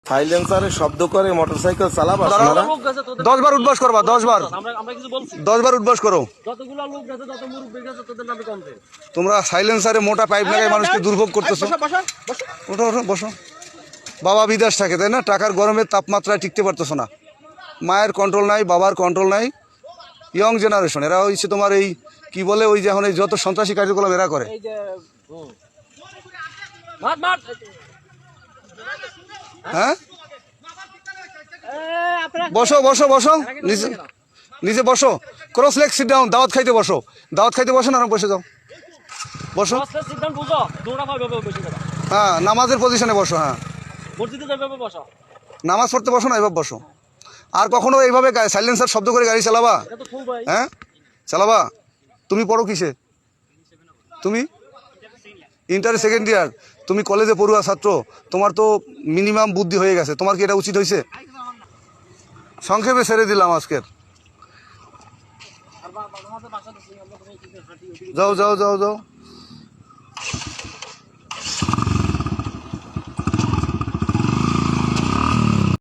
সাইলেন্সারে শব্দ করে মোটরসাইকেল চালাবা? 10 বার উঠবাস করবা, 10 বার, 10 বার উঠবাস করো। তোমরা সাইলেন্সারে মোটা পাইপ লাগাই মানুষকে দুর্ভোগ করতেছো। ওঠো ওঠো, বসো। বাবা বিদেশ থাকে, তাই না? টাকার গরমের তাপমাত্রায় টিকতে পারতেছো না। মায়ের কন্ট্রোল নাই, বাবার কন্ট্রোল নাই। ইয়ং জেনারেশন, এরা হচ্ছে তোমার এই কি বলে, ওই যে এখন এই যত সন্ত্রাসী কার্যকলাপ এরা করে। হ্যাঁ, বসো বসো বসো, নিচে নিচে বসো। Cross leg sit down. দাওয়াত খাইতে বসো, দাওয়াত খাইতে বসো না, বসে যাও, বসো। হ্যাঁ, নামাজের পজিশনে বসো। হ্যাঁ, নামাজ পড়তে বসো না, এভাবে বসো। আর কখনো এইভাবে সাইলেন্সার শব্দ করে গাড়ি চালাবা? হ্যাঁ, চালাবা? তুমি পড়ো কিসে? তুমি ইন্টার সেকেন্ড ইয়ার, তুমি কলেজে পড়ুয়া ছাত্র, তোমার তো মিনিমাম বুদ্ধি হয়ে গেছে। তোমার কি এটা উচিত হয়েছে? সংক্ষেপে ছেড়ে দিলাম আজকের। যাও যাও যাও যাও।